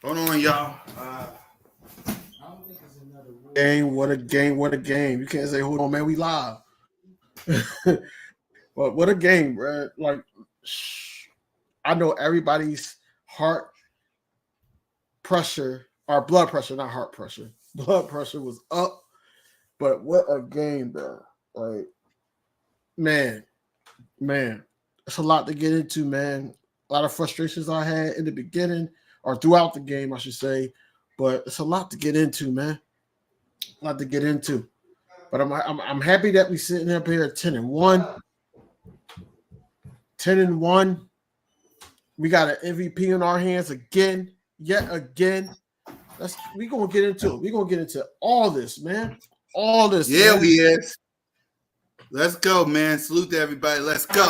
Hold on, y'all. Game, what a game, what a game. You can't say, hold on, man, we live. But what a game, bro. Like, I know everybody's heart pressure, or blood pressure, not heart pressure. Blood pressure was up, but what a game, bro. Like, man, it's a lot to get into, man. A lot of frustrations I had in the beginning, or throughout the game, I should say. But it's a lot to get into, man. A lot to get into. But I'm happy that we sitting up here at 10-1. 10-1. We got an MVP in our hands again, yet again. We gonna get into it. We gonna get into all this, man. All this. Yeah, man. we is. Let's go, man. Salute to everybody. Let's go.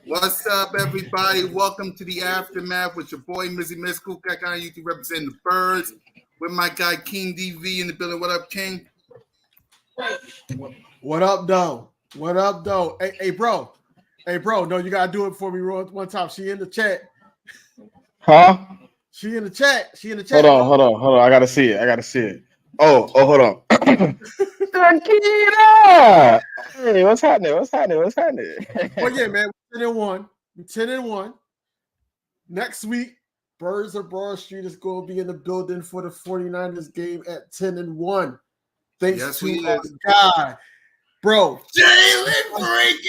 What's up, everybody? Welcome to the Aftermath with your boy, Mizzy Miss Cool Cat on YouTube representing the Birds with my guy, King DV in the building. What up, King? What up, though? What up, though? Hey, bro. Hey, bro. No, you gotta do it for me one time. She in the chat. Huh? She in the chat. She in the chat. Hold on. I gotta see it. Oh, hold on. Tranquila. Hey, what's happening? Well, yeah, man. We're 10-1. We're 10-1. Next week, Birds of Broad Street is going to be in the building for the 49ers game at 10-1. Thanks to our guy, bro. Jalen Freakers!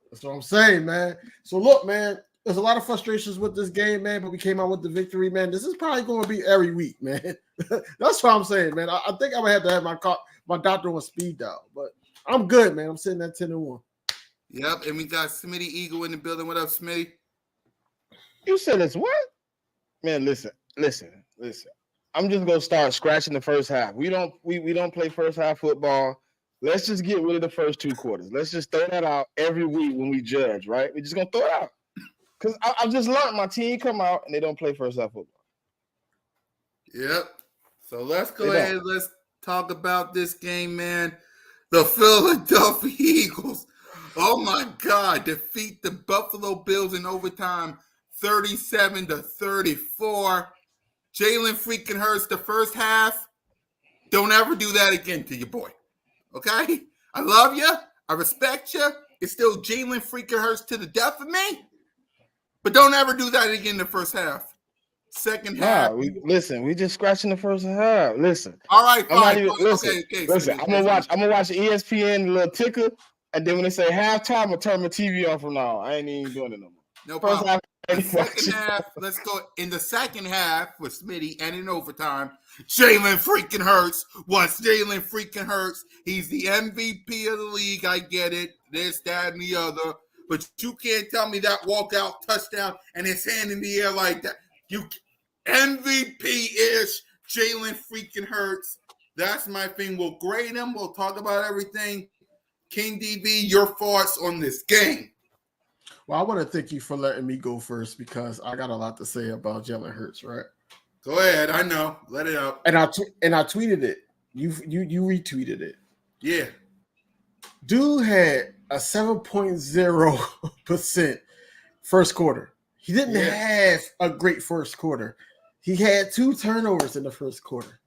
That's what I'm saying, man. So look, man, there's a lot of frustrations with this game, man, but we came out with the victory, man. This is probably going to be every week, man. That's what I'm saying, man. I think I'm going to have my doctor on speed dial, but I'm good, man. I'm sitting at 10-1. Yep, and we got Smitty Eagle in the building. What up, Smitty? You said it's what? Man, listen. I'm just gonna start scratching the first half. We don't play first half football. Let's just get rid of the first two quarters. Let's just throw that out every week when we judge, right? We're just gonna throw it out. Because I've just learned my team come out and they don't play first half football. Yep. So let's go ahead. Let's talk about this game, man. The Philadelphia Eagles, oh my God, defeat the Buffalo Bills in overtime 37-34. Jalen freaking Hurts the first half. Don't ever do that again to your boy. Okay? I love you. I respect you. It's still Jalen freaking Hurts to the death of me. But don't ever do that again in the first half. Second half. We just scratching the first half. Listen. All right, fine. Listen. I'm gonna watch ESPN little ticker, and then when they say halftime, I'm gonna turn my TV on from now. I ain't even doing it no more. No problem. Second half, let's go. In the second half with Smitty and in overtime, Jalen freaking Hurts. Once Jalen freaking Hurts, he's the MVP of the league. I get it. This, that, and the other. But you can't tell me that walkout touchdown and his hand in the air like that. You MVP-ish Jalen freaking Hurts. That's my thing. We'll grade him. We'll talk about everything. King DB, your thoughts on this game? Well, I want to thank you for letting me go first because I got a lot to say about Jalen Hurts, right? Go ahead. I know. Let it out. And I tweeted it. You retweeted it. Yeah. Dude had a 7.0% first quarter. He didn't have a great first quarter. He had 2 turnovers in the first quarter.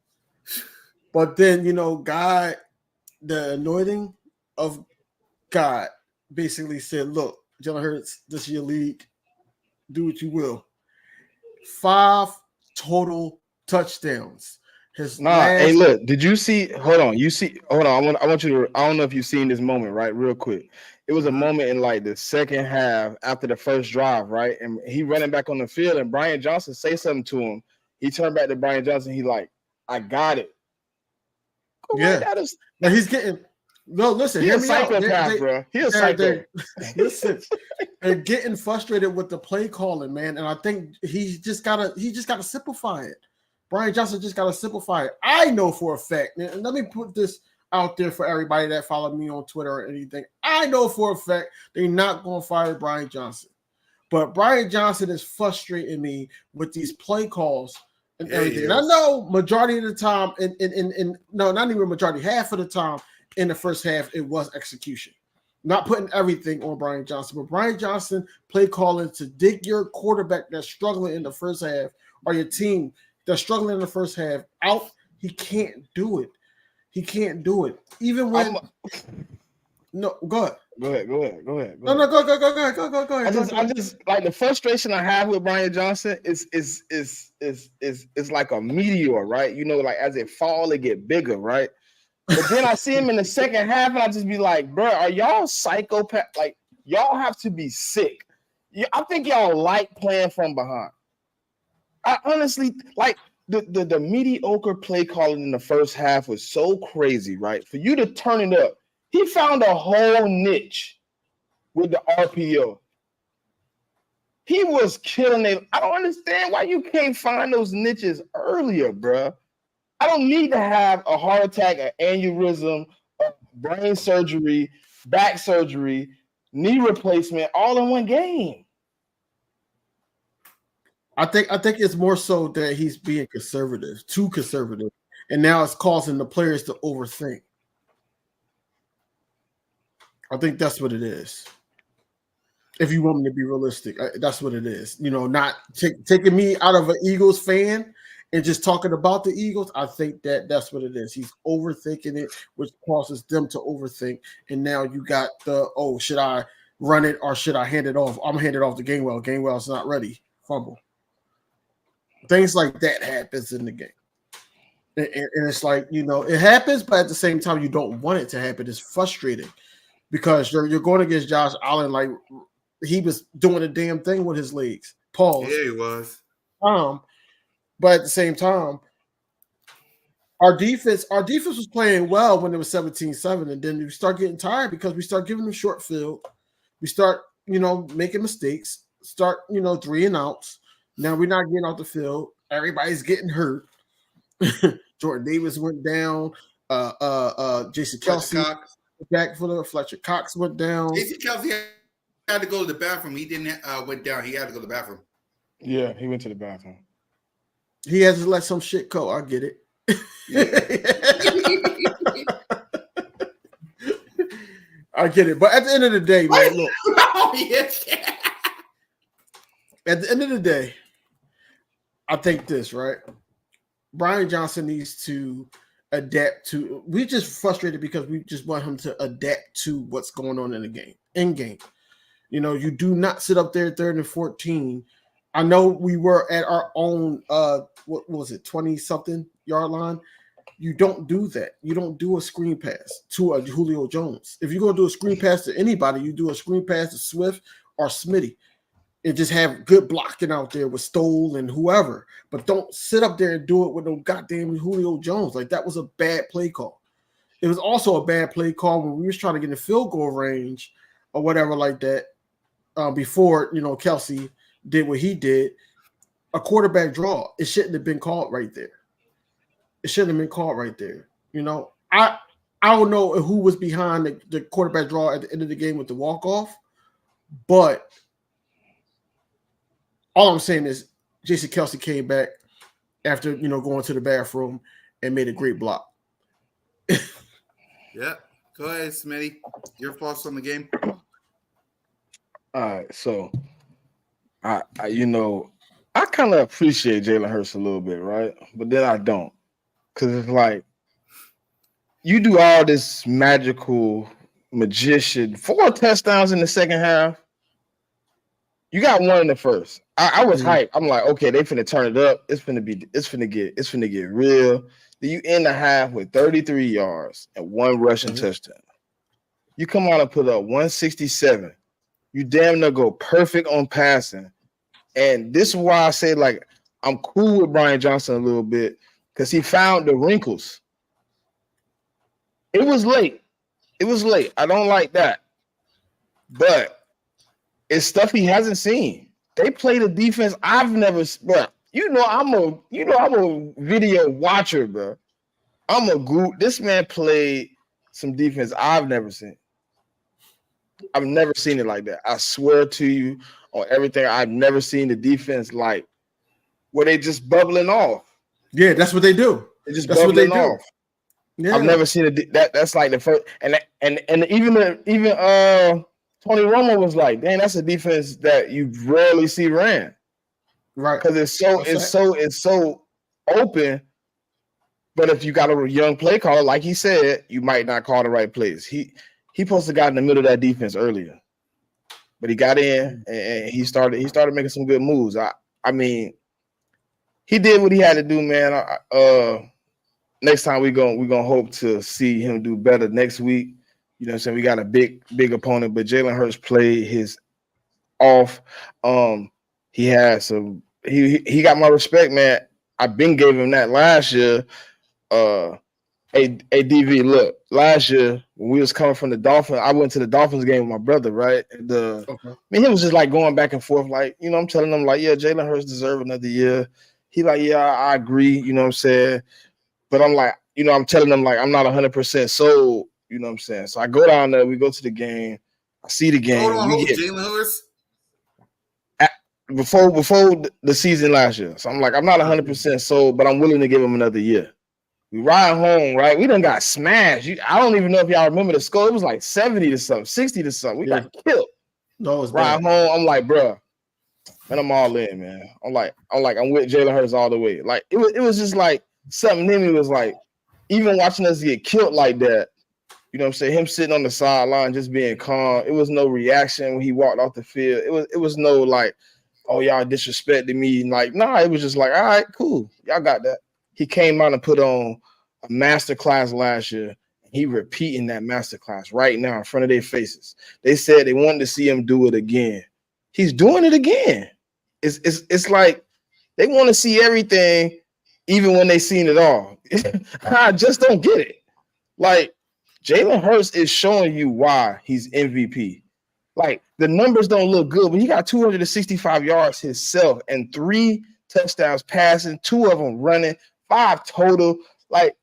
But then, God the anointing of God basically said, "Look, Jalen Hurts, this is your league. Do what you will." 5 total touchdowns. Hey, look, did you see? Hold on, hold on. I want you to. I don't know if you've seen this moment, right? Real quick, it was a moment in like the second half after the first drive, right? And he running back on the field, and Brian Johnson say something to him. He turned back to Brian Johnson. He like, "I got it." Yeah, that is. Now he's getting. No, listen. He's a psychopath, bro. He's a psycho. Listen, they're getting frustrated with the play calling, man, and I think he just gotta simplify it. Brian Johnson just gotta simplify it. I know for a fact, and let me put this out there for everybody that followed me on Twitter or anything. I know for a fact they're not gonna fire Brian Johnson, but Brian Johnson is frustrating me with these play calls and everything. And I know majority of the time, and no, not even majority, half of the time in the first half, it was execution. Not putting everything on Brian Johnson, but Brian Johnson play calling to dig your quarterback that's struggling in the first half or your team that's struggling in the first half out. He can't do it. He can't do it. Even when no, go ahead. Go ahead. Go ahead. No, go ahead. I just like the frustration I have with Brian Johnson is like a meteor, right? You know, like as it fall, it get bigger, right? But then I see him in the second half, and I just be like, bro, are y'all psychopath? Like, y'all have to be sick. I think y'all like playing from behind. I honestly like the mediocre play calling in the first half was so crazy, right? For you to turn it up, he found a whole niche with the RPO. He was killing it. I don't understand why you can't find those niches earlier, bro. I don't need to have a heart attack, an aneurysm, brain surgery, back surgery, knee replacement all in one game. I think it's more so that he's being conservative, too conservative, and now it's causing the players to overthink. I think that's what it is. If you want me to be realistic, that's what it is. You know, not taking me out of an Eagles fan and just talking about the Eagles. I think that's what it is. He's overthinking it, which causes them to overthink. And now you got should I run it or should I hand it off? I'm handing it off to Gainwell. Gainwell's not ready. Fumble. Things like that happens in the game. And it's like, you know, it happens, but at the same time, you don't want it to happen. It's frustrating because you're going against Josh Allen like he was doing a damn thing with his legs. Pause. Yeah, he was. But at the same time, our defense was playing well when it was 17-7, and then we start getting tired because we start giving them short field. We start, you know, making mistakes, start, you know, 3 and outs. Now we're not getting off the field. Everybody's getting hurt. Jordan Davis went down. Jason Kelce back for the Fletcher Cox went down. Jason Kelce had to go to the bathroom. He didn't went down. He had to go to the bathroom. Yeah, he went to the bathroom. He has to let some shit go. I get it. I get it. But at the end of the day, man, look. At the end of the day, I think this, right? Brian Johnson needs to adapt to. We just frustrated because we just want him to adapt to what's going on in the game. In game, you know, you do not sit up there 3rd and 14. I know we were at our own. What was it, 20-something yard line? You don't do that. You don't do a screen pass to a Julio Jones. If you're gonna do a screen pass to anybody, you do a screen pass to Swift or Smitty. And just have good blocking out there with Stoll and whoever. But don't sit up there and do it with no goddamn Julio Jones. Like, that was a bad play call. It was also a bad play call when we was trying to get in the field goal range or whatever like that before, you know, Kelce did what he did. A quarterback draw. It shouldn't have been called right there. It shouldn't have been called right there. You know, I don't know who was behind the quarterback draw at the end of the game with the walk-off, but all I'm saying is Jason Kelce came back after, you know, going to the bathroom and made a great block. Yeah. Go ahead, Smitty. Your thoughts on the game? All right. So, I you know, I kind of appreciate Jalen Hurts a little bit, right? But then I don't. Because it's like you do all this magical magician, 4 touchdowns in the second half. You got one in the first. I was hyped. I'm like, okay, they finna turn it up. It's finna get real. Then you end the half with 33 yards and 1 rushing touchdown. You come out and put up 167. You damn near go perfect on passing. And this is why I say, like, I'm cool with Brian Johnson a little bit because he found the wrinkles. It was late. I don't like that. But it's stuff he hasn't seen. They played a defense I've never, bro. I'm a video watcher, bro. This man played some defense I've never seen. I've never seen it like that. I swear to you on everything, I've never seen the defense like where they just bubbling off. Yeah, that's what they do. They just bubbling off. Yeah. I've never seen it. That's like the first, and even Tony Romo was like, "Dang, that's a defense that you rarely see ran." Right, because it's so open. But if you got a young play caller, like he said, you might not call the right plays. He supposed to got in the middle of that defense earlier, but he got in and he started making some good moves. I mean, he did what he had to do, man. Next time we're gonna hope to see him do better next week. You know what I'm saying? We got a big opponent, but Jalen Hurts played his off. He had some. He got my respect, man. I've been gave him that last year. DV, look, last year when we was coming from the Dolphins, I went to the Dolphins game with my brother, right? I mean, he was just like going back and forth, like, you know, I'm telling him like, yeah, Jalen Hurts deserve another year. He like, yeah, I agree, you know what I'm saying? But I'm like, you know, I'm telling him like I'm not 100% sold, you know what I'm saying? So I go down there, we go to the game, I see the game. Hold on, Jalen Hurts? Before the season last year. So I'm like, I'm not 100% sold, but I'm willing to give him another year. We ride home, right? We done got smashed. I don't even know if y'all remember the score. It was like 70 to something, 60 to something. We got killed. No, it's ride bad. home. I'm like, bro, and I'm all in, man. I'm with Jalen Hurts all the way. Like it was just like something in me was like, even watching us get killed like that, you know what I'm saying? Him sitting on the sideline, just being calm. It was no reaction when he walked off the field. It was no like, oh, y'all disrespected me. Like, nah, it was just like, all right, cool. Y'all got that. He came out and put on a masterclass last year. He repeating that masterclass right now in front of their faces. They said they wanted to see him do it again. He's doing it again. It's like they want to see everything, even when they seen it all. I just don't get it. Like, Jalen Hurts is showing you why he's MVP. Like, the numbers don't look good, but he got 265 yards himself and 3 touchdowns passing, 2 of them running, 5 total. Like,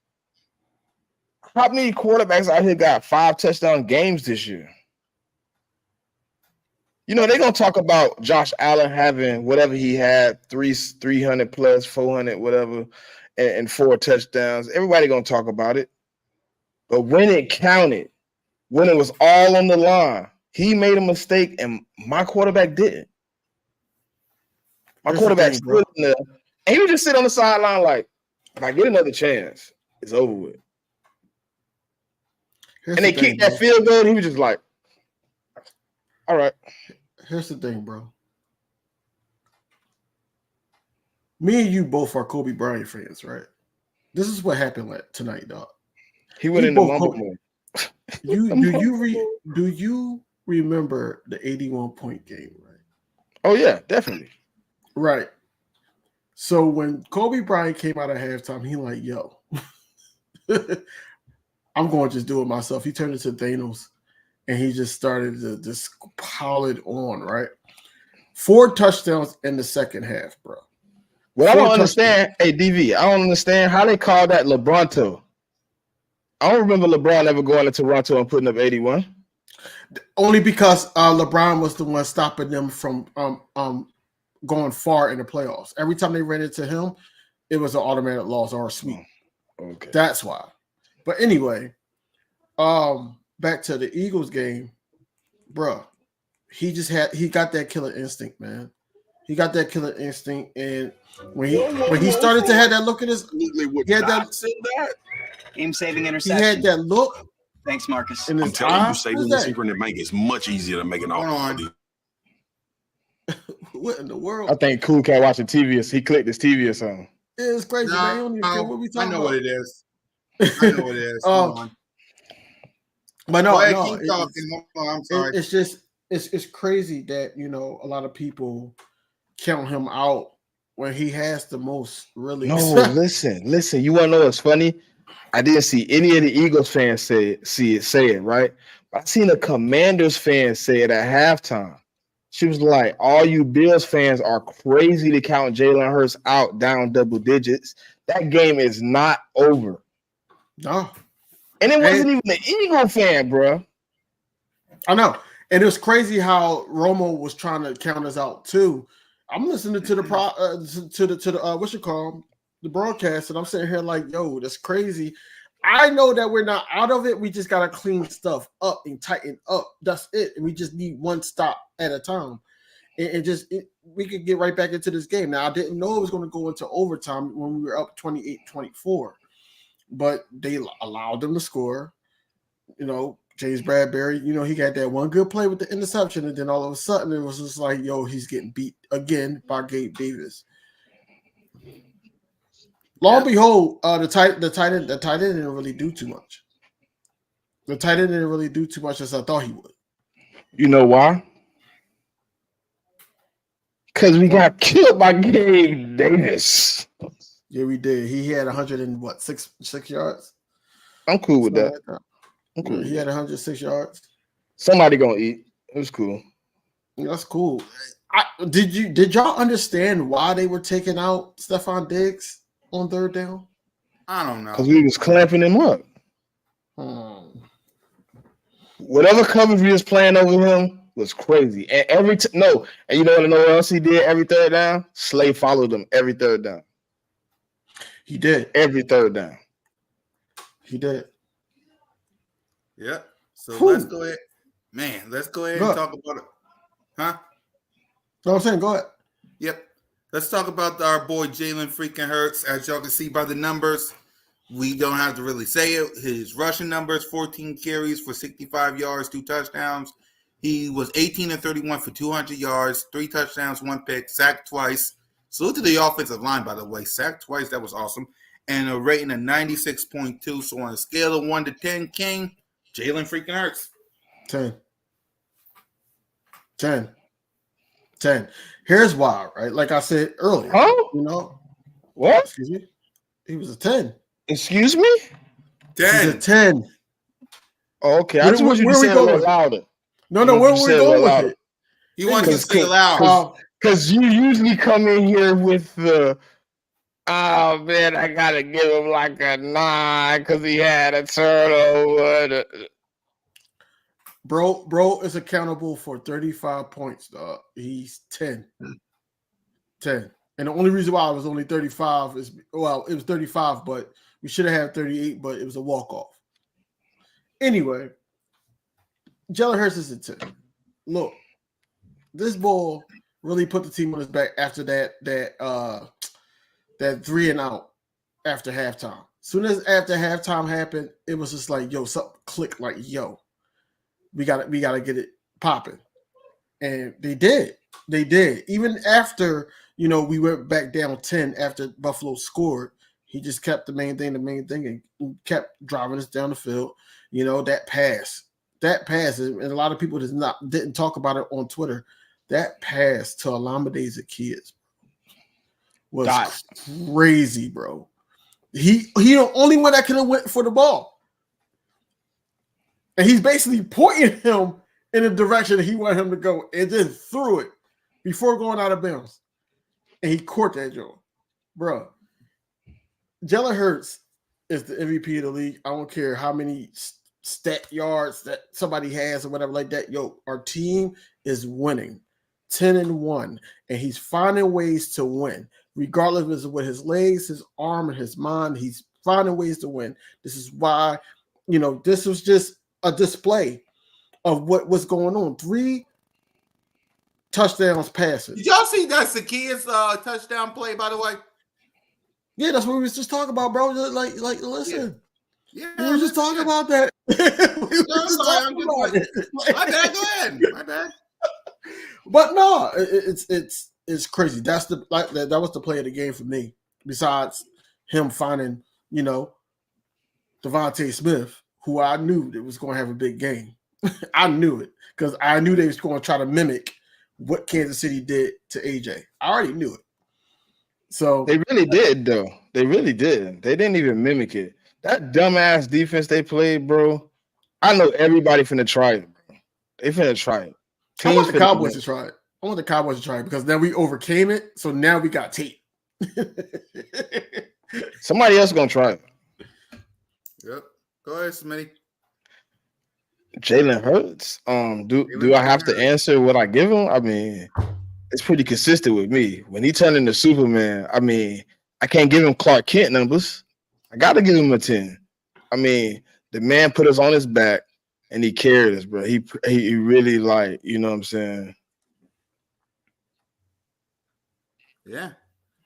how many quarterbacks out here got 5 touchdown games this year? You know, they're going to talk about Josh Allen having whatever he had, 300 plus, 400, whatever, and 4 touchdowns. Everybody going to talk about it. But when it counted, when it was all on the line, he made a mistake and my quarterback didn't. My quarterback stood in there, and he would just sit on the sideline like, if I get another chance, it's over with. And they kicked that field goal, and he was just like, all right. Here's the thing, bro. Me and you both are Kobe Bryant fans, right? This is what happened tonight, dog. He went into mumble mode. Do you remember the 81-point game, right? Oh, yeah, definitely. Right. So when Kobe Bryant came out of halftime, he like, yo, I'm going to just do it myself. He turned into Thanos, and he just started to just pile it on, right? 4 touchdowns in the second half, bro. Well, I don't understand. Hey, DV, I don't understand how they call that LeBronto. I don't remember LeBron ever going to Toronto and putting up 81. Only because LeBron was the one stopping them from going far in the playoffs. Every time they ran into him, it was an automatic loss or a sweep. Okay. That's why. But anyway, back to the Eagles game, bro. He got that killer instinct, man. He got that killer instinct, and when he started to have that look in his, Absolutely would he had not that. say that. Game-saving He interception. had that look Thanks, Marcus. in I'm his telling you, eye. saving What's the that? secret and make it much easier to make an Hold offer. on. What in the world? I think Cool Cat watching TV. He clicked his TV or something. It's crazy, man. You don't even care what we I talking know about. what it is. I know what it is. Hold on. But Go ahead, no, keep talking. Hold on, I'm sorry. it's just it's crazy that a lot of people count him out when he has the most really. No, listen. You want to know what's funny? I didn't see any of the Eagles fans say it, right? But I seen a Commanders fan say it at halftime. She was like, all you Bills fans are crazy to count Jalen Hurts out down double digits. That game is not over. No. And it wasn't even an Eagle fan, bro. I know. And it was crazy how Romo was trying to count us out too. I'm listening to the the broadcast, and I'm sitting here like, yo, that's crazy. I know that we're not out of it. We just gotta clean stuff up and tighten up. That's it. And we just need one stop at a time. We could get right back into this game. Now, I didn't know it was going to go into overtime when we were up 28-24, but they allowed them to score. James Bradbury, he got that one good play with the interception, and then all of a sudden it was just like, yo, he's getting beat again by Gabe Davis. Lo and behold, the tight end didn't really do too much. The tight end didn't really do too much as I thought he would. You know why? Because we got killed by Gabe Davis. Yeah, we did. He had 6 yards. I'm cool with that. Like that. He had 106 yards. Somebody gonna eat. It was cool. That's cool. Did y'all understand why they were taking out Stephon Diggs on third down? I don't know. Because we was clamping him up. Whatever coverage we was playing over him was crazy. And and you know what else he did every third down? Slay followed him every third down. He did. Every third down. He did. Yep. So let's go ahead. Man, let's go ahead and talk about it. Huh? No, I'm saying go ahead. Yep. Let's talk about our boy Jalen freaking Hurts. As y'all can see by the numbers, we don't have to really say it. His rushing numbers, 14 carries for 65 yards, 2 touchdowns. He was 18-31 for 200 yards, 3 touchdowns, 1 pick, sacked twice. Salute to the offensive line, by the way. Sacked twice. That was awesome. And a rating of 96.2. So on a scale of 1 to 10, King, Jalen freaking Hurts. 10. Here's why, right? Like I said earlier. Oh? What? Excuse me? He was a 10. Excuse me? 10. He's a 10. Oh, okay. I just want you to say it a little louder. No, where were we going with it? He wants to say it loud. Because you usually come in here with the, oh, man, I got to give him like a 9 because he had a turnover. Bro is accountable for 35 points, dog. He's 10. 10. And the only reason why it was only 35 is, it was 35, but we should have had 38, but it was a walk-off. Anyway, Jalen Hurts is a 10. Look, this ball really put the team on his back after that 3 and out after halftime. Soon as after halftime happened, it was just like, yo, something clicked like, yo, we gotta get it popping. And they did. Even after, we went back down 10 after Buffalo scored, he just kept the main thing and kept driving us down the field. That pass, and a lot of people didn't talk about it on Twitter. That pass to Olamide Zaccheaus was crazy, bro. He the only one that could have went for the ball. And he's basically pointing him in the direction that he wanted him to go and then threw it before going out of bounds. And he caught that joint. Bro, Jalen Hurts is the MVP of the league. I don't care how many stat yards that somebody has or whatever like that. Yo, our team is winning 10-1, and he's finding ways to win. Regardless of what his legs, his arm, and his mind, he's finding ways to win. This is why, this was just a display of what was going on. 3 touchdowns passing. Did y'all see that Zacchaeus touchdown play, by the way? Yeah, that's what we was just talking about, bro. Like, listen. Yeah, We were just talking about that. We were just talking about it. My bad, go ahead. My bad. But no, it's crazy. That's the that was the play of the game for me. Besides him finding, Devontae Smith, who I knew that was going to have a big game. I knew it because I knew they was going to try to mimic what Kansas City did to AJ. I already knew it. So they really did, though. They really did. They didn't even mimic it. That dumbass defense they played, bro. I know everybody finna try it, bro. They finna try it. I want the Cowboys to try it. I want the Cowboys to try it because then we overcame it. So now we got tape. Somebody else gonna try it. Yep. Go ahead, Smitty. Jalen Hurts. Do I have to answer what I give him? I mean, it's pretty consistent with me. When he turned into Superman, I mean, I can't give him Clark Kent numbers. I gotta give him a 10. I mean, the man put us on his back and he carried us, bro. He really you know what I'm saying? Yeah.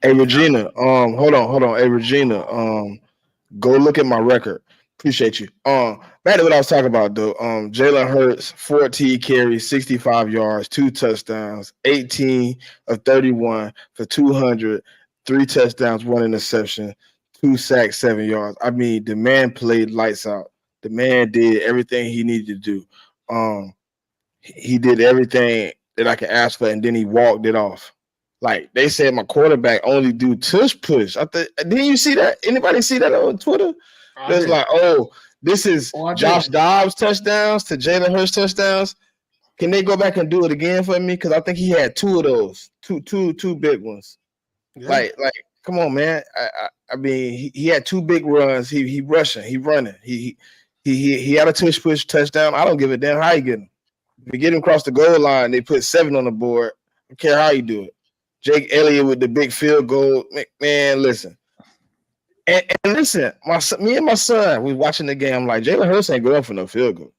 Hey Regina, hold on. Hey Regina, go look at my record. Appreciate you. Back to what I was talking about though. Jalen Hurts, 14 carries, 65 yards, 2 touchdowns, 18 of 31 for 200, 3 touchdowns, 1 interception, 2 sacks, 7 yards. I mean, the man played lights out. The man did everything he needed to do. He did everything that I could ask for, and then he walked it off. Like they said, my quarterback only do tush push. Didn't you see that? Anybody see that on Twitter? It's like, this is Josh Dobbs touchdowns to Jalen Hurts touchdowns. Can they go back and do it again for me? Because I think he had 2 of those, two big ones. Yeah. Like, come on, man. I mean, he had 2 big runs. He rushing, he running. He had a tush push touchdown. I don't give a damn how you get him. If you get him across the goal line, they put 7 on the board. I don't care how you do it. Jake Elliott with the big field goal. Man, listen. And listen, me and my son, we watching the game. I'm like, Jalen Hurts ain't going for no field goal.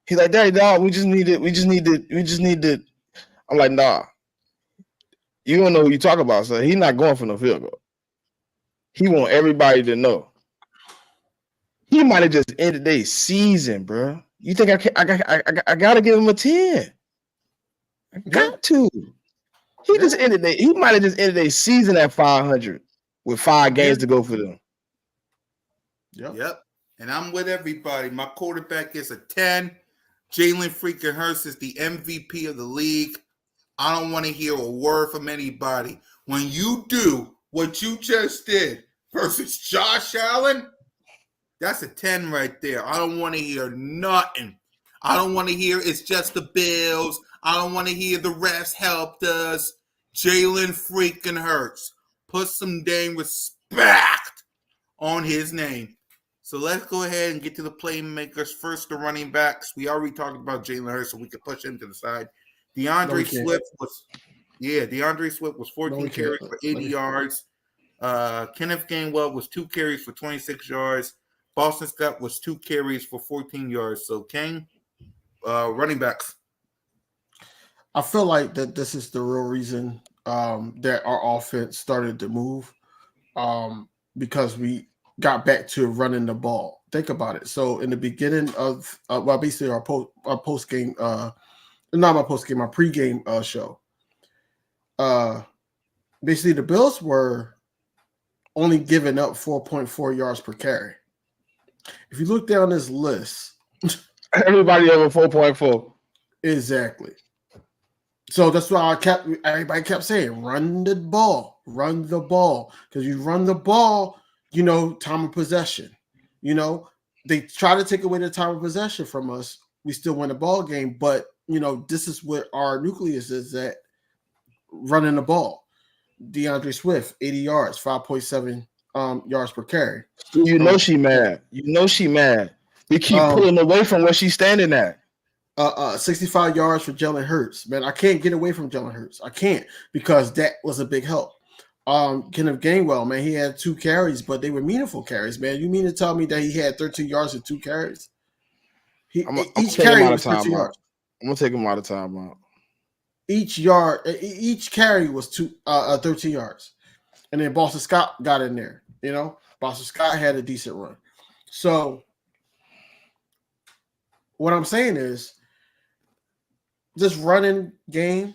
He's like, Daddy, dog, we just need to. I'm like, nah. You don't know who you talk about, so he's not going for no field goal. He want everybody to know. He might have just ended their season, bro. You think I gotta give him a 10? I got to. He might have just ended a season at 500 with 5 games to go for them. Yep. And I'm with everybody. My quarterback is a 10. Jalen freaking Hurts is the MVP of the league. I don't want to hear a word from anybody. When you do what you just did versus Josh Allen, that's a 10 right there. I don't want to hear nothing. I don't want to hear it's just the Bills. I don't want to hear the refs helped us. Jalen freaking Hurts. Put some dang respect on his name. So let's go ahead and get to the playmakers. First, the running backs. We already talked about Jalen Hurts, so we could push him to the side. DeAndre Swift was 14 carries for 80 yards. Kenneth Gainwell was 2 carries for 26 yards. Boston Scott was 2 carries for 14 yards. So, King, running backs. I feel like that this is the real reason that our offense started to move because we got back to running the ball. Think about it. So in the beginning of basically our post game, not my post game, my pregame show. Basically the Bills were only giving up 4.4 yards per carry. If you look down this list, everybody over 4.4. Exactly. So that's why everybody kept saying, run the ball. Because you run the ball, time of possession. They try to take away the time of possession from us. We still win the ball game, but this is what our nucleus is at running the ball. DeAndre Swift, 80 yards, 5.7 yards per carry. She mad. She mad. We keep pulling away from where she's standing at. 65 yards for Jalen Hurts. Man, I can't get away from Jalen Hurts. I can't because that was a big help. Kenneth Gainwell, man, he had 2 carries, but they were meaningful carries, man. You mean to tell me that he had 13 yards and 2 carries? Each carry was 13 yards. I'm gonna take him out of timeout. each carry was 13 yards. And then Boston Scott got in there. Boston Scott had a decent run. So what I'm saying is this running game,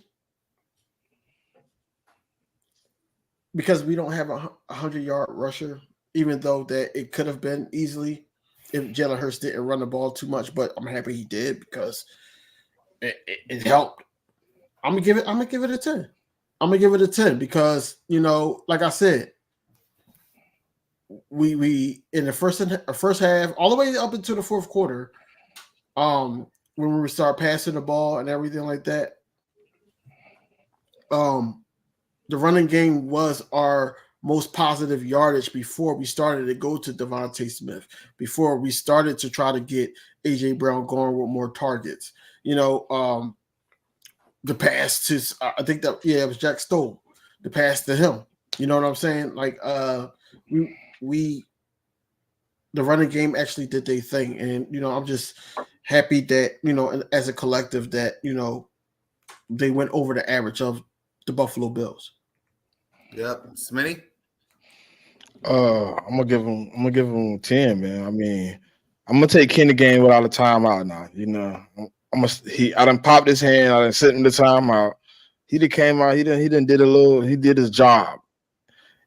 because we don't have a 100-yard rusher, even though that it could have been easily if Jalen Hurts didn't run the ball too much, but I'm happy he did because it helped. I'm gonna give it a 10. I'm gonna give it a 10 because like I said, we in the first half, all the way up into the fourth quarter, when we start passing the ball and everything like that, the running game was our most positive yardage before we started to go to Devontae Smith, before we started to try to get A.J. Brown going with more targets. The pass to, I think it was Jack Stoll, the pass to him. You know what I'm saying? Like, the running game actually did their thing. And, I'm just happy that, as a collective that, they went over the average of the Buffalo Bills. Yep. Smitty? I'm gonna give him 10, man. I mean, I'm gonna take Kenny game without a timeout now. I done popped his hand, I done sent him the timeout. He done came out, he did his job.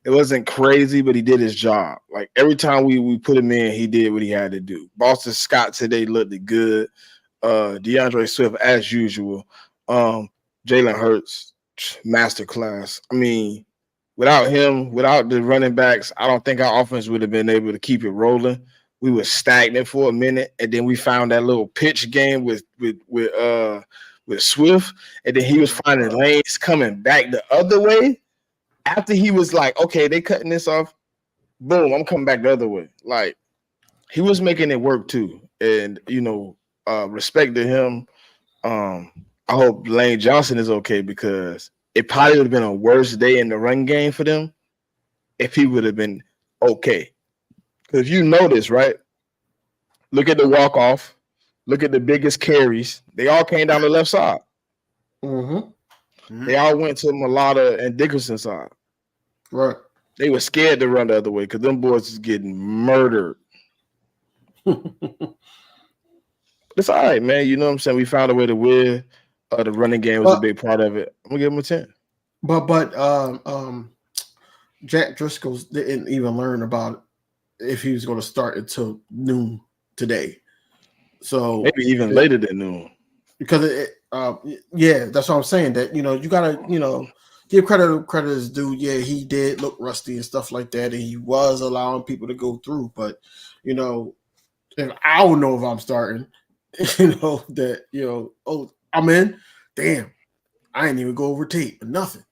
It wasn't crazy, but he did his job. Like every time we put him in, he did what he had to do. Boston Scott today looked good. DeAndre Swift as usual. Jalen Hurts, masterclass. I mean, without him, without the running backs, I don't think our offense would have been able to keep it rolling. We were stagnant for a minute, and then we found that little pitch game with Swift, and then he was finding lanes coming back the other way. After he was like, okay, they cutting this off, boom, I'm coming back the other way. Like he was making it work too, and respect to him. I hope Lane Johnson is okay because it probably would have been a worse day in the run game for them if he would have been okay. Because you notice, right? Look at the walk-off. Look at the biggest carries. They all came down the left side. Mm-hmm. They all went to Mulata and Dickerson side. Right. They were scared to run the other way because them boys is getting murdered. It's all right, man. You know what I'm saying? We found a way to win. The running game was a big part of it. I'm gonna give him a 10. But Jack Driscoll didn't even learn about if he was going to start until noon today. So maybe even later than noon. Because that's what I'm saying. That you gotta give credit is due. Yeah, he did look rusty and stuff like that, and he was allowing people to go through. But if I don't know if I'm starting, I'm in. Damn, I ain't even go over tape or nothing,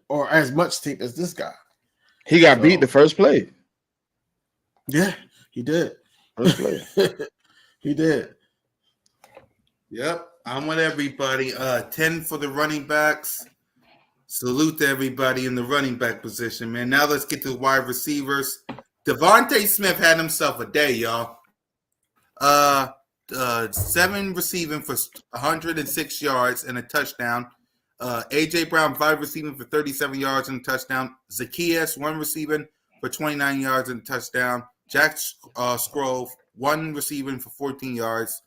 or as much tape as this guy. He got beat the first play. Yeah, he did. First play. He did. Yep, I'm with everybody. 10 for the running backs. Salute to everybody in the running back position, man. Now let's get to the wide receivers. Devontae Smith had himself a day, y'all. 7 receiving for 106 yards and a touchdown. A.J. Brown, 5 receiving for 37 yards and a touchdown. Zacchaeus, 1 receiving for 29 yards and a touchdown. Jack Scrove, 1 receiving for 14 yards.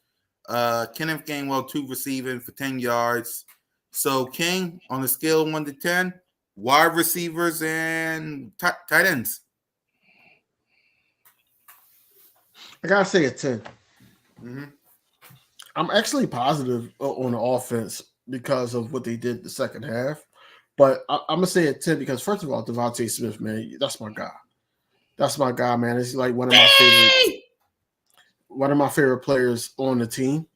Kenneth Gainwell, 2 receiving for 10 yards. So, King, on a scale of 1 to 10, wide receivers and tight ends. I gotta say a 10. Mm-hmm. I'm actually positive on the offense because of what they did the second half. But I'm gonna say a 10 because first of all, Devontae Smith, man, that's my guy. That's my guy, man. He's like one of my favorite players on the team.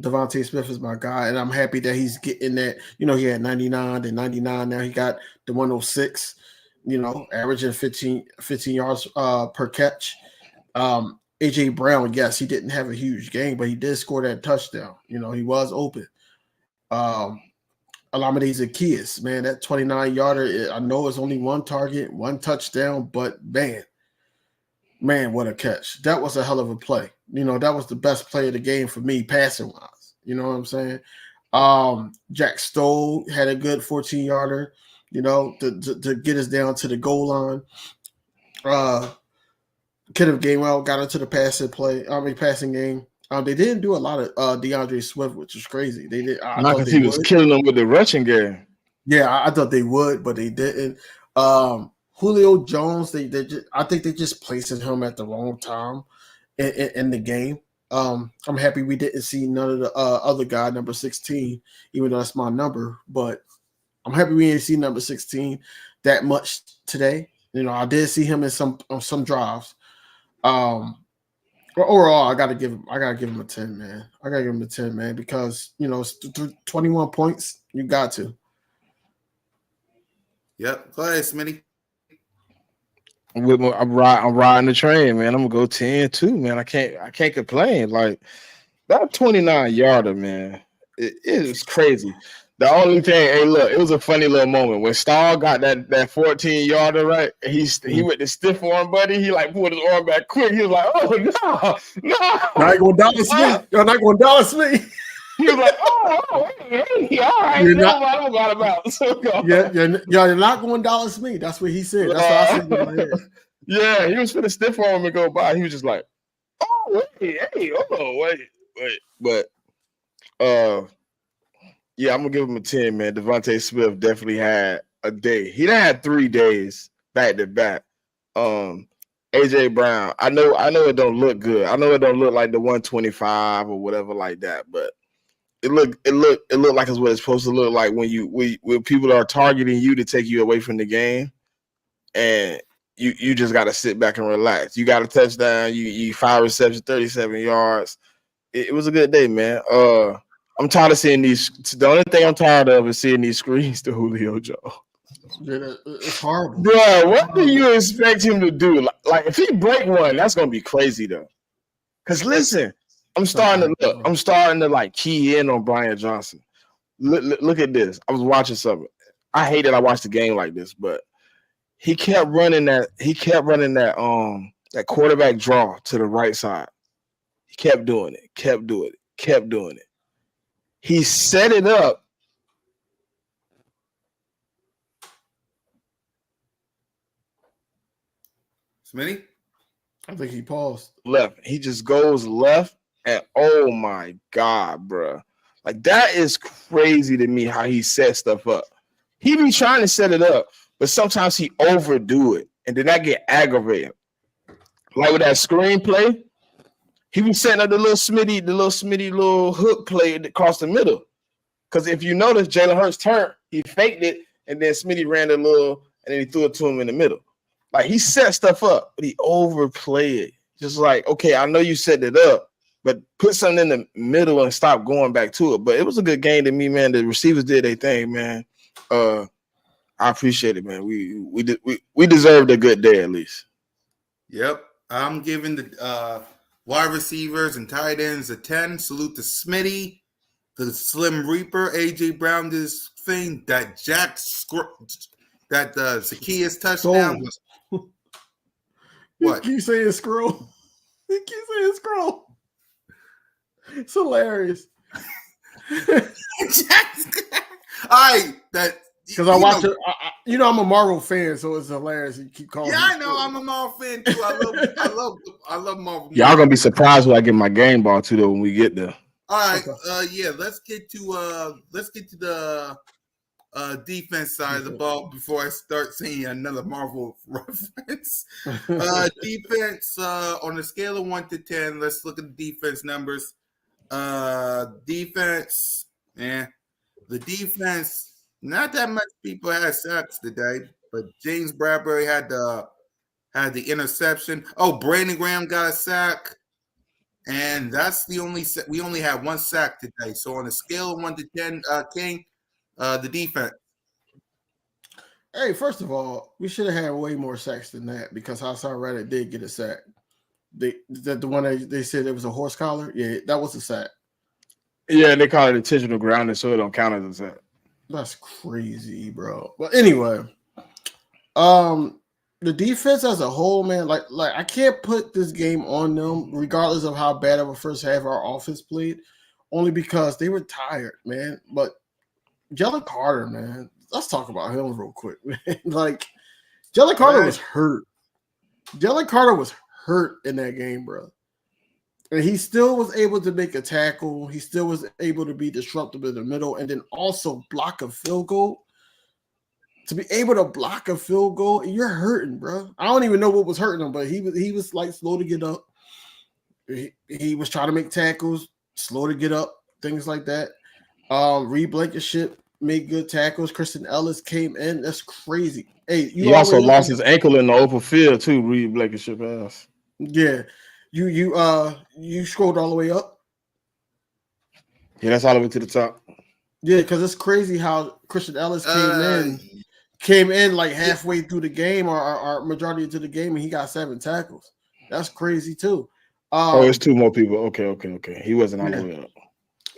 Devontae Smith is my guy, and I'm happy that he's getting that. He had 99, then 99. Now he got the 106. Averaging 15 yards per catch. A.J. Brown, yes, he didn't have a huge game, but he did score that touchdown. He was open. Olamide Zacchaeus, man, that 29-yarder, I know it's only 1 target, 1 touchdown, but man, what a catch. That was a hell of a play. That was the best play of the game for me, passing-wise. You know what I'm saying? Jack Stoll had a good 14-yarder, to get us down to the goal line. Kenneth Gainwell got into the passing game. They didn't do a lot of DeAndre Swift, which is crazy. They did. I Not thought because they he was would. killing them with the rushing game. Yeah, I thought they would, but they didn't. Julio Jones, I think they just placed him at the wrong time in the game. I'm happy we didn't see none of the other guy, number 16, even though that's my number. But I'm happy we didn't see number 16 that much today. I did see him in some drives. Overall, I gotta give him a 10, man. I gotta give him a 10, man, because it's 21 points. You got to. Yep. Go ahead, Smitty. I'm riding the train, man. I'm gonna go 10 too, man. I can't complain. Like that 29-yarder, man. It was crazy. The only thing, hey, look, it was a funny little moment when Stahl got that 14-yarder, right? He went to stiff arm, buddy. He like pulled his arm back quick. He was like, "Oh no, Not going Dallas Smith. You're not going Dallas Smith." He was like, "Oh, hey, all right, You're no, not- I don't got about." So go. You're not going Dallas Smith. That's what he said. That's what I said. In my head. Yeah, he was finna stiff arm and go by. He was just like, "Oh, wait, hey, wait." But yeah, I'm gonna give him a 10, man. Devontae Smith definitely had a day. He done had 3 days back to back. AJ Brown, I know it don't look good. I know it don't look like the 125 or whatever like that, but it looked like it's what it's supposed to look like when people are targeting you to take you away from the game, and you just got to sit back and relax. You got a touchdown. You 5 receptions, 37 yards. It was a good day, man. I'm tired of seeing these. The only thing I'm tired of is seeing these screens to Julio Jones. Yeah, it's horrible. Bro, what do you expect him to do? Like if he break one, that's gonna be crazy though. Cause listen, I'm starting to like key in on Brian Johnson. Look at this. I was watching something. I hate that I watched the game like this, but he kept running that. That quarterback draw to the right side. He kept doing it. He set it up. Smitty? I think he paused. Left. He just goes left, and oh my God, bro. Like that is crazy to me how he set stuff up. He be trying to set it up, but sometimes he overdo it, and then that get aggravating. Like with that screenplay, he was setting up the little Smitty hook play across the middle. Because if you notice, Jalen Hurts turned, he faked it, and then Smitty ran a little, and then he threw it to him in the middle. Like he set stuff up, but he overplayed it. Just like, okay, I know you set it up, but put something in the middle and stop going back to it. But it was a good game to me, man. The receivers did their thing, man. I appreciate it, man. We deserved a good day at least. Yep. I'm giving the wide receivers and tight ends a 10. Salute to Smitty, the Slim Reaper, AJ Brown, this thing, that Zacchaeus touchdown was what? You keep saying scroll. You keep saying scroll. It's hilarious. All right, that because I watch it. I'm a Marvel fan, so it's hilarious. You keep calling. Yeah, I know. I'm a Marvel fan too. I love Marvel. Y'all gonna be surprised when I get my game ball too, though, when we get there. All right. Okay. Let's get to the defense side of the ball before I start seeing another Marvel reference. Defense on a scale of 1 to 10. Let's look at the defense numbers. Defense, the defense. Not that much people had sacks today, but James Bradbury had the interception. Oh, Brandon Graham got a sack, and that's the only we only had 1 sack today. So on a scale of 1 to 10, King, the defense. Hey, first of all, we should have had way more sacks than that because Hassan Reddick did get a sack. The one they said it was a horse collar. Yeah, that was a sack. Yeah, they call it intentional grounding, so it don't count as a sack. That's crazy, bro. But anyway, the defense as a whole, man, like I can't put this game on them, regardless of how bad of a first half our offense played. only because they were tired, man. But Jalen Carter, man, let's talk about him real quick, man. Like Jalen Carter was hurt. Jalen Carter was hurt in that game, bro. And he still was able to make a tackle. He still was able to be disruptive in the middle and then also block a field goal. To be able to block a field goal, you're hurting, bro. I don't even know what was hurting him, but he was like slow to get up. He was trying to make tackles, slow to get up, things like that. Reed Blankenship made good tackles. Christian Ellis came in. That's crazy. Hey, he also lost his ankle in the open field too. Reed Blankenship ass. Yeah, you scrolled all the way up. Yeah, that's all the way to the top. Yeah, because it's crazy how Christian Ellis came in like halfway through the game or majority into the game, and he got 7 tackles. That's crazy too. It's 2 more people. Okay. He wasn't all the way up.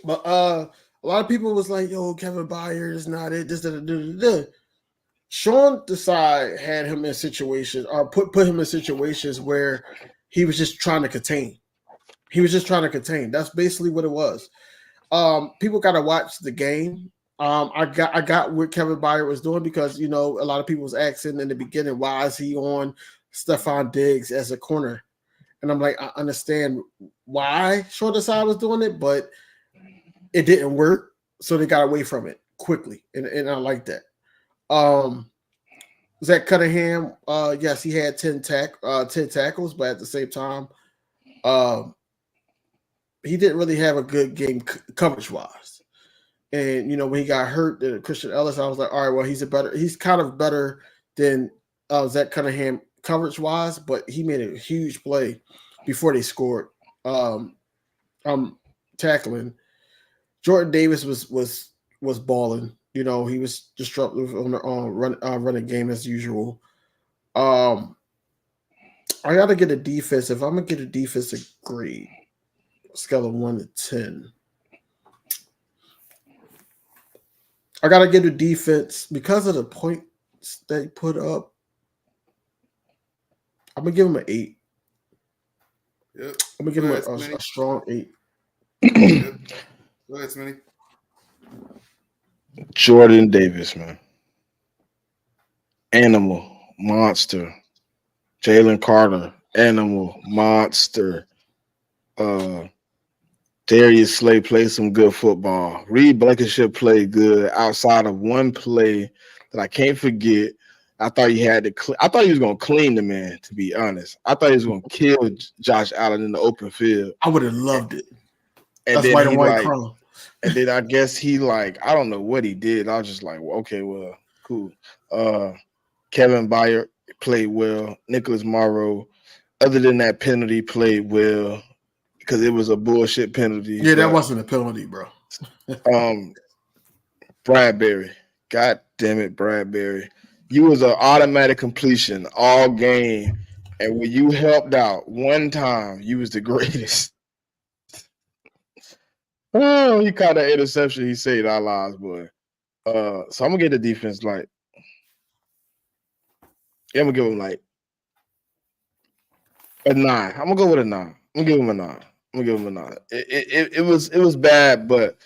But a lot of people was like, "Yo, Kevin Byard is not it." Sean Desai had him in situations, or put him in situations where he was just trying to contain. That's basically what it was. People got to watch the game. I got what Kevin Byard was doing because a lot of people was asking in the beginning, why is he on Stephon Diggs as a corner? And I'm like, I understand why Sean Desai was doing it, but it didn't work, so they got away from it quickly, and I like that. Zach Cunningham, yes, he had 10 tackles, but at the same time, he didn't really have a good game coverage wise. And when he got hurt, Christian Ellis, I was like, all right, well, he's kind of better than Zach Cunningham coverage wise, but he made a huge play before they scored. Tackling. Jordan Davis was balling. He was disruptive on the running game as usual. I got to get a defense. If I'm gonna get a defensive grade, scale of 1 to 10, I got to get a defense because of the points they put up. I'm gonna give him an 8. Yep. I'm gonna give him a strong 8. Yep. Go ahead, Smitty. Jordan Davis, man. Animal, monster. Jalen Carter, animal, monster. Darius Slay played some good football. Reed Blankenship played good outside of one play that I can't forget. I thought he had to. I thought he was going to clean the man, to be honest. I thought he was going to kill Josh Allen in the open field. I would have loved it. And that's then white and white like, crumb. And then I guess he I don't know what he did. I was just like, well, okay, well, cool. Kevin Byard played well. Nicholas Morrow, other than that penalty, played well because it was a bullshit penalty. Yeah, that wasn't a penalty, bro. Bradbury. God damn it, Bradbury. You was an automatic completion all game. And when you helped out one time, you was the greatest. Oh, he caught that interception. He saved our lives, boy. So I'm gonna get the defense I'm gonna give him a 9. I'm gonna go with a 9. I'm gonna give him a 9. It was bad, but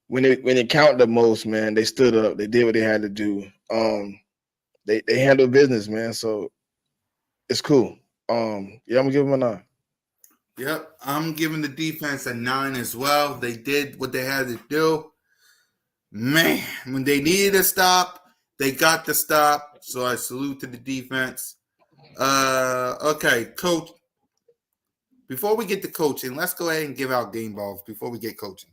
when it counted the most, man, they stood up. They did what they had to do. They handled business, man. So it's cool. I'm gonna give him a 9. Yep, I'm giving the defense a 9 as well. They did what they had to do. Man, when they needed a stop, they got the stop. So I salute to the defense. Okay, coach. Before we get to coaching, let's go ahead and give out game balls before we get coaching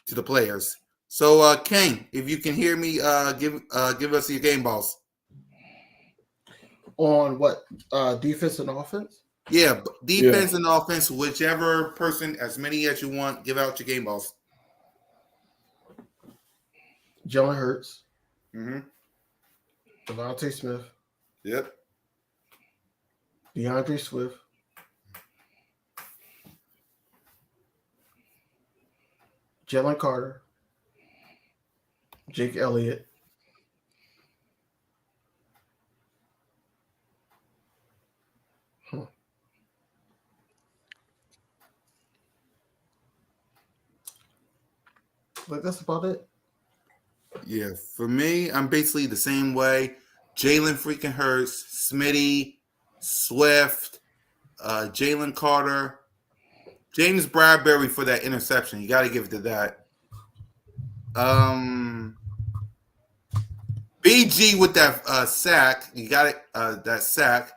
to the players. So, King, if you can hear me, give us your game balls. On what? Defense and offense? Yeah, defense and offense, whichever person, as many as you want, give out your game balls. Jalen Hurts. Mm-hmm. Devontae Smith. Yep. DeAndre Swift. Jalen Carter. Jake Elliott. Like that's about it. Yeah, for me, I'm basically the same way. Jalen freaking Hurts, Smitty, Swift, Jalen Carter, James Bradbury for that interception. You got to give it to that. BG with that sack. You got it. That sack,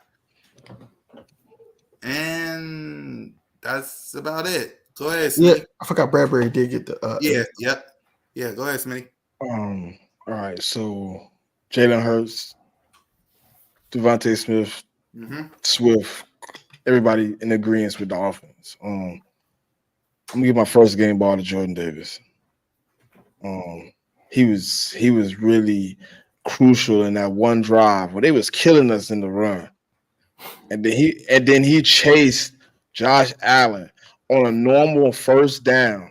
and that's about it. Go ahead, Smitty. Yeah, I forgot Bradbury did get the. Yeah. Yep. Yeah. Go ahead, Smitty. All right, so Jalen Hurts, Devontae Smith, Mm-hmm. Swift, everybody in agreement with the offense. I'm gonna give my first game ball to Jordan Davis. He was really crucial in that one drive where they was killing us in the run, and then he chased Josh Allen on a normal first down.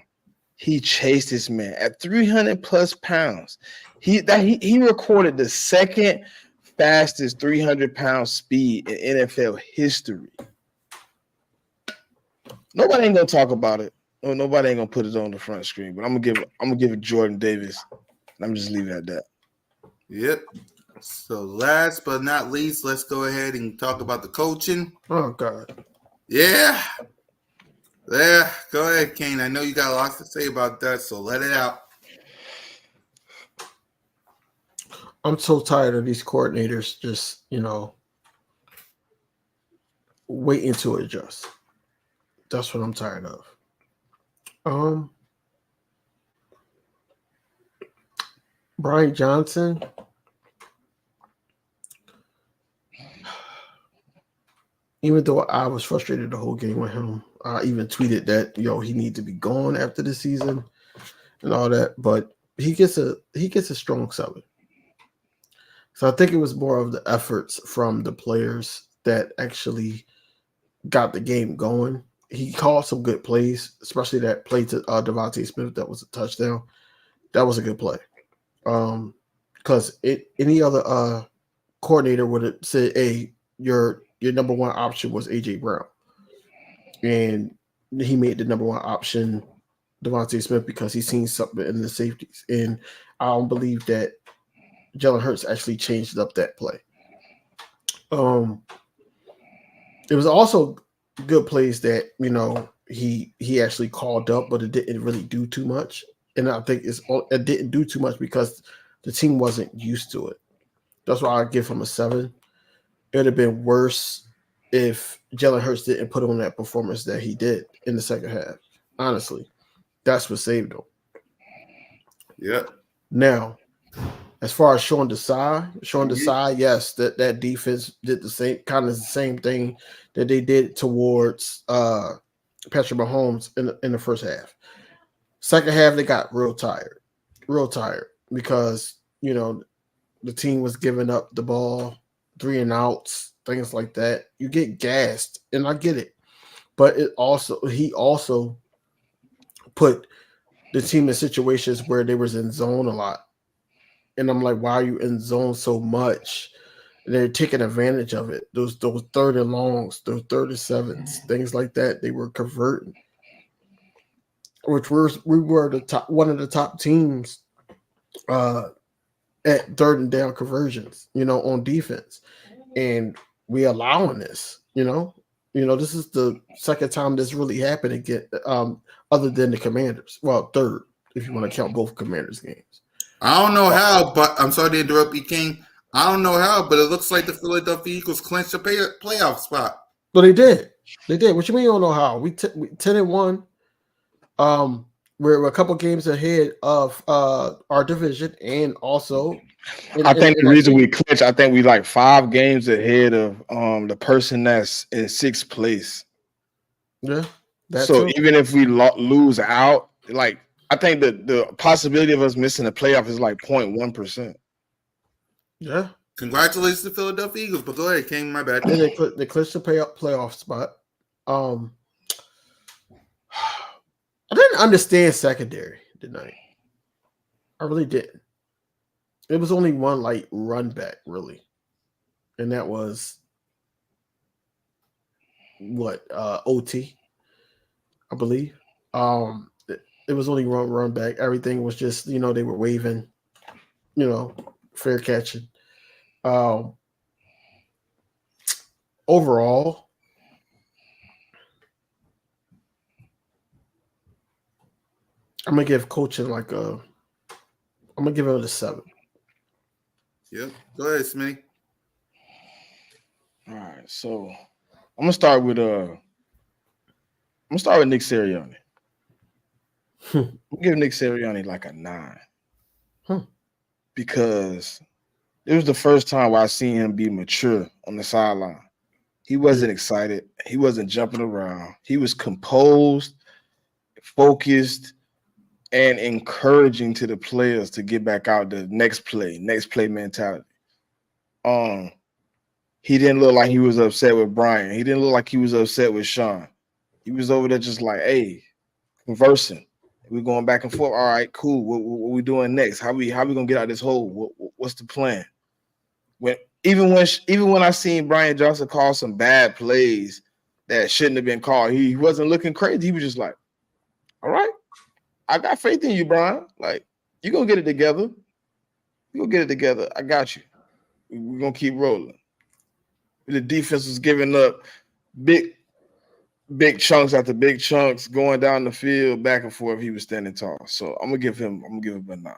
He chased this man at 300 plus pounds. He recorded the second fastest 300-pound speed in NFL history. Nobody ain't gonna talk about it. No, nobody ain't gonna put it on the front screen. But I'm gonna give it Jordan Davis. And I'm just leaving it at that. Yep. So last but not least, let's go ahead and talk about the coaching. Oh God. Yeah. Yeah. Go ahead, Kane. I know you got a lot to say about that, so let it out. I'm so tired of these coordinators just, waiting to adjust. That's what I'm tired of. Brian Johnson. Even though I was frustrated the whole game with him, I even tweeted that, he needs to be gone after the season and all that, but he gets a strong 7. So I think it was more of the efforts from the players that actually got the game going. He called some good plays, especially that play to Devontae Smith that was a touchdown. That was a good play. Because any other coordinator would have said, "Hey, your number one option was AJ Brown," and he made the number one option Devontae Smith because he's seen something in the safeties. And I don't believe that Jalen Hurts actually changed up that play. It was also good plays that he actually called up, but it didn't really do too much. And I think it didn't do too much because the team wasn't used to it. That's why I give him a 7. It would have been worse if Jalen Hurts didn't put on that performance that he did in the second half. Honestly, that's what saved him. Yep. Now, as far as Sean Desai, yes, that defense did the same thing that they did towards Patrick Mahomes in the first half. Second half, they got real tired because the team was giving up the ball, 3 and outs, things like that. You get gassed, and I get it, but he also put the team in situations where they was in zone a lot. And I'm like, why are you in zone so much? And they're taking advantage of it. Those 3rd and longs, those 3rd and 7s, things like that. They were converting, which we were one of the top teams at 3rd and down conversions, on defense, and we allowing this. This is the second time this really happened again, other than the Commanders. Well, 3rd if you want to count both Commanders games. I don't know how, but I'm sorry to interrupt you, King. I don't know how, but it looks like the Philadelphia Eagles clinched a playoff spot. But they did. What you mean you don't know how? We 10-1. We're a couple games ahead of our division, and also I think the reason we clinched, I think we like 5 games ahead of the person that's in 6th place. Yeah. So even if we lose out, like I think the possibility of us missing the playoff is like 0.1%. Yeah. Congratulations to the Philadelphia Eagles, but go ahead, King. My bad. They clinched the playoff spot. I didn't understand secondary tonight. I really didn't. It was only one run back, really. And that was OT, I believe. It was only run back. Everything was just, they were waving, fair catching. Overall, I'm gonna give coaching I'm gonna give it a 7. Yep. Go ahead, Smitty. All right, so I'm gonna start with Nick Sirianni. I'm gonna give Nick Sirianni like a 9. Because it was the first time where I seen him be mature on the sideline. He wasn't excited. He wasn't jumping around. He was composed, focused, and encouraging to the players to get back out the next play mentality. He didn't look like he was upset with Brian. He didn't look like he was upset with Sean. He was over there just like, hey, conversing. We're going back and forth. All right, cool. What we doing next? How we gonna get out of this hole? What's the plan? Even when I seen Brian Johnson call some bad plays that shouldn't have been called, he wasn't looking crazy. He was just like, all right, I got faith in you, Brian. Like, you're gonna get it together. You're gonna get it together. I got you. We're gonna keep rolling. The defense was giving up big chunks after big chunks, going down the field back and forth. He was standing tall. So I'm gonna give him a 9.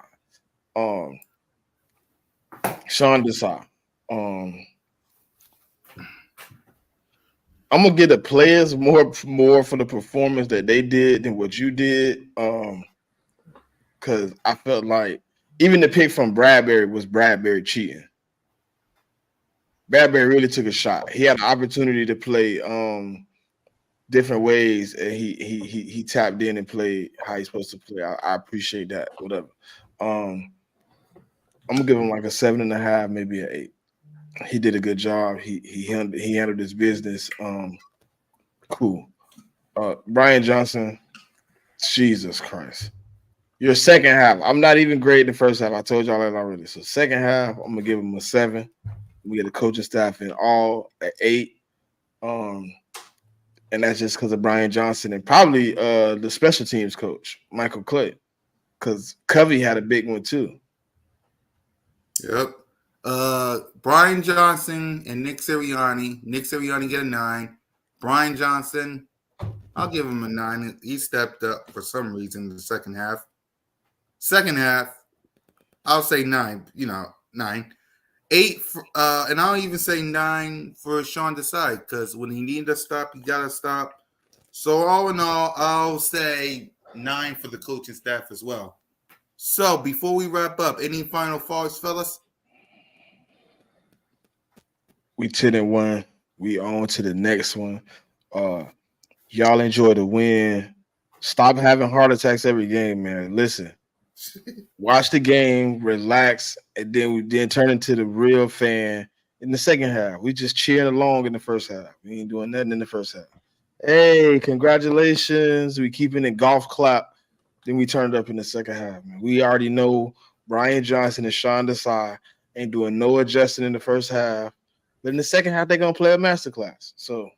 Sean Desai. I'm gonna give the players more for the performance that they did than what you did. Because I felt like even the pick from Bradbury was Bradbury cheating. Bradbury really took a shot. He had an opportunity to play different ways, and he tapped in and played how he's supposed to play. I appreciate that. Whatever. I'm gonna give him like a 7.5, maybe an 8. He did a good job. He handled his business. Cool. Brian Johnson, Jesus Christ. Your second half. I'm not even grading the first half. I told y'all that already. So second half, I'm gonna give him a 7. We get the coaching staff in all at 8. And that's just because of Brian Johnson and probably the special teams coach, Michael Clay. Because Covey had a big one too. Yep. Brian Johnson and Nick Sirianni. Nick Sirianni get a 9. Brian Johnson, I'll give him a 9. He stepped up for some reason in the second half. Second half, I'll say 9. 9. 8, and I'll even say 9 for Sean Desai, because when he needed to stop, he got to stop. So all in all, I'll say 9 for the coaching staff as well. So before we wrap up, any final thoughts, fellas? We 10-1. We on to the next one. Y'all enjoy the win. Stop having heart attacks every game, man. Listen, watch the game, relax, and then turn into the real fan in the second half. We just cheering along in the first half. We ain't doing nothing in the first half. Hey, congratulations. We keeping it golf clap. Then we turned up in the second half, man. We already know Brian Johnson and Sean Desai ain't doing no adjusting in the first half. But in the second half, they're gonna play a masterclass. So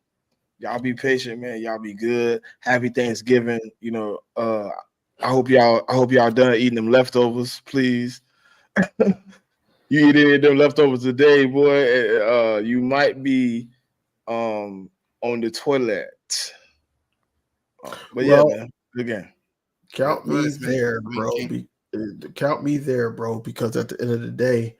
y'all be patient, man. Y'all be good. Happy Thanksgiving. I hope y'all done eating them leftovers, please. You eat any of them leftovers today, boy. You might be on the toilet. But yeah, man. Again. Count me there, bro. Count me there, bro, because at the end of the day,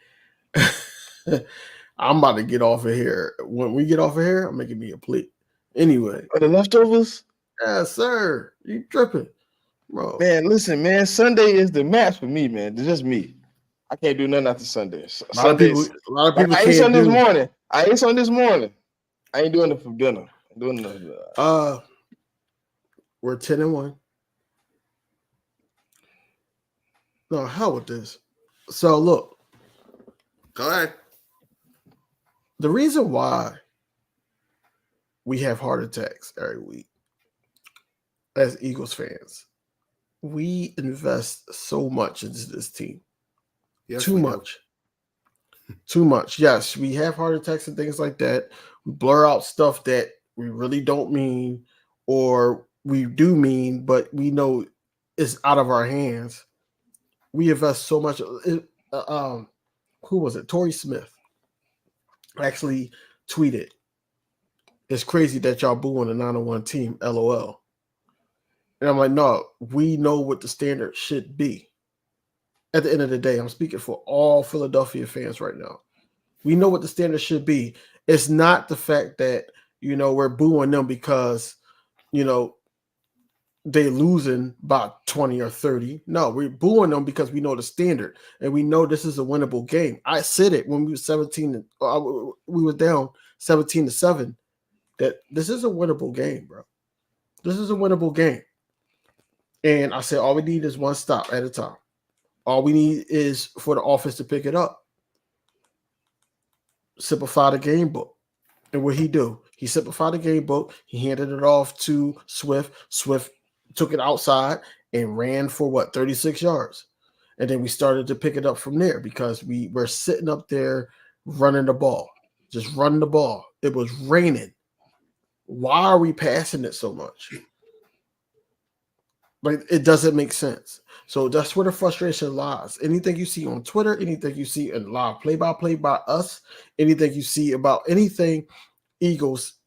I'm about to get off of here. When we get off of here, I'm making me a plate. Anyway. Are the leftovers? Yes, sir. You tripping, bro. Man, listen, man. Sunday is the match for me, man. It's just me. I can't do nothing after Sunday. A lot of people I ate some this morning. I ate some this morning. I ain't doing it for dinner. I'm doing it. We're 10-1. No, hell with this. So look. Go ahead. The reason why we have heart attacks every week as Eagles fans, we invest so much into this team. Yes, Too much. Too much. Yes, we have heart attacks and things like that. We blur out stuff that we really don't mean, or we do mean, but we know is out of our hands. We invest so much. Who was it? Torrey Smith actually tweeted, "It's crazy that y'all booing a 901 team, LOL." And I'm like, no, we know what the standard should be. At the end of the day, I'm speaking for all Philadelphia fans right now. We know what the standard should be. It's not the fact that, we're booing them because, they losing by 20 or 30. No, we're booing them because we know the standard and we know this is a winnable game. I said it when we were down 17-7, that this is a winnable game, bro. This is a winnable game. And I said, all we need is one stop at a time. All we need is for the offense to pick it up. Simplify the game book. And what he do? He simplified the game book. He handed it off to Swift. Swift took it outside and ran for 36 yards. And then we started to pick it up from there because we were sitting up there running the ball. Just running the ball. It was raining. Why are we passing it so much? Like, it doesn't make sense. So that's where the frustration lies. Anything you see on Twitter, anything you see in live play-by-play by us, anything you see about anything Eagles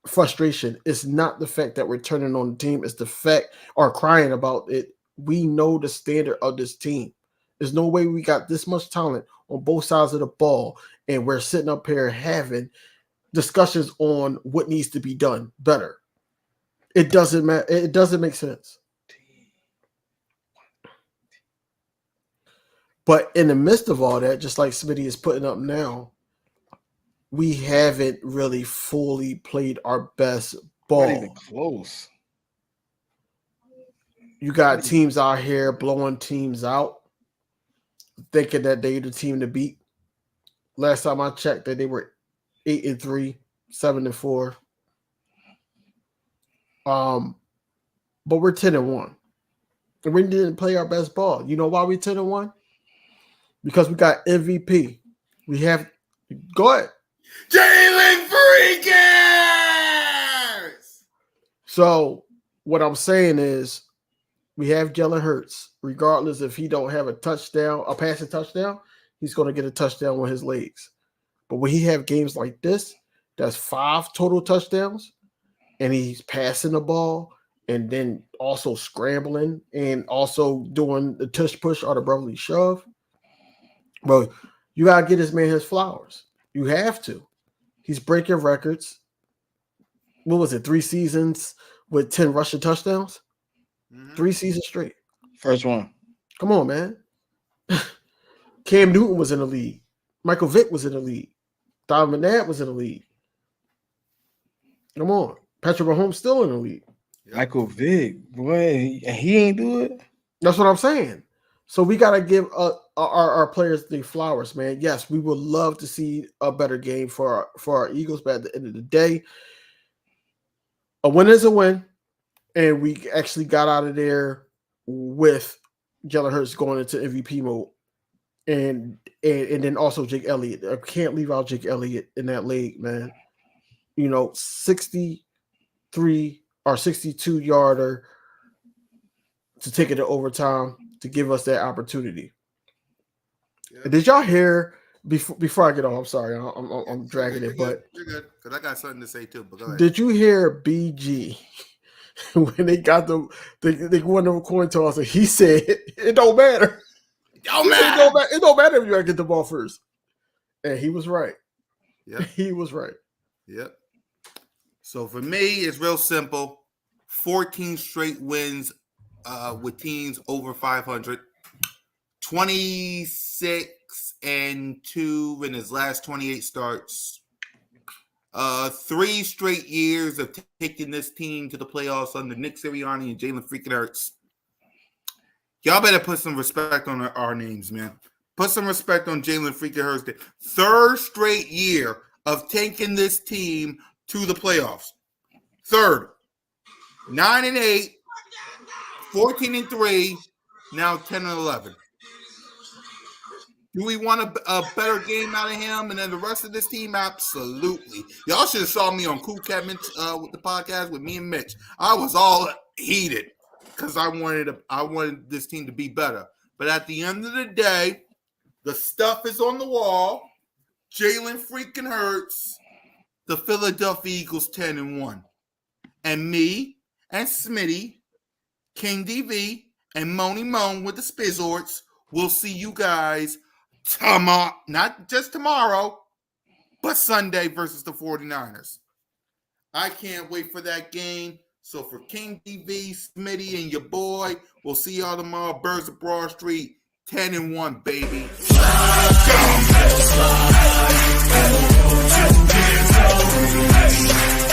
frustration is not the fact that we're turning on the team. It's the fact or crying about it. We know the standard of this team. There's no way we got this much talent on both sides of the ball and we're sitting up here having discussions on what needs to be done better. It doesn't matter. It doesn't make sense. But in the midst of all that, just like Smitty is putting up now, we haven't really fully played our best ball. Not even close. You got teams out here blowing teams out, thinking that they're the team to beat. Last time I checked, that they were 8-3, 7-4. But we're 10-1. And we didn't play our best ball. You know why we're 10-1? Because we got MVP. We have go ahead. Jalen Freakers! So what I'm saying is we have Jalen Hurts. Regardless if he don't have a passing touchdown, he's going to get a touchdown with his legs. But when he have games like this, that's 5 total touchdowns, and he's passing the ball and then also scrambling and also doing the tush push or the brotherly shove. Bro, you got to get this man his flowers. You have to. He's breaking records. What was it? 3 seasons with 10 rushing touchdowns? 3 seasons straight. First one. Come on, man. Cam Newton was in the league. Michael Vick was in the league. Donovan McNabb was in the league. Come on. Patrick Mahomes still in the league. Michael Vick, boy, he ain't do it. That's what I'm saying. So we got to give our players the flowers, man. Yes, we would love to see a better game for our Eagles, but at the end of the day, a win is a win, and we actually got out of there with Jalen Hurts going into MVP mode, and then also Jake Elliott. I can't leave out Jake Elliott in that league, man. 63 or 62 yarder to take it to overtime to give us that opportunity. Yeah. Did y'all hear before I get on? I'm sorry, I'm dragging it, but you're good because I got something to say too. But go ahead. Did you hear BG when they got they won the coin toss? And he said it don't matter. It don't matter if you gotta get the ball first, and he was right. Yeah, he was right. Yep. So for me, it's real simple. 14 straight wins with teams over 500. 26-2 in his last 28 starts. 3 straight years of taking this team to the playoffs under Nick Sirianni and Jalen freaking Hurts. Y'all better put some respect on our names, man. Put some respect on Jalen freaking Hurts. 3rd straight year of taking this team to the playoffs. 3rd. 9-8, 14-3, now 10-11. Do we want a better game out of him and then the rest of this team? Absolutely. Y'all should have saw me on Cool Cat Mitch with the podcast with me and Mitch. I was all heated. because I wanted this team to be better. But at the end of the day, the stuff is on the wall. Jalen freaking Hurts. The Philadelphia Eagles 10-1. And me and Smitty, King DV, and Moni Moan with the Spizzorts will see you guys tomorrow, not just tomorrow, but Sunday versus the 49ers. I can't wait for that game. So for King DV, Smitty, and your boy, we'll see y'all tomorrow. Birds of Broad Street, 10-1, baby. Let's go.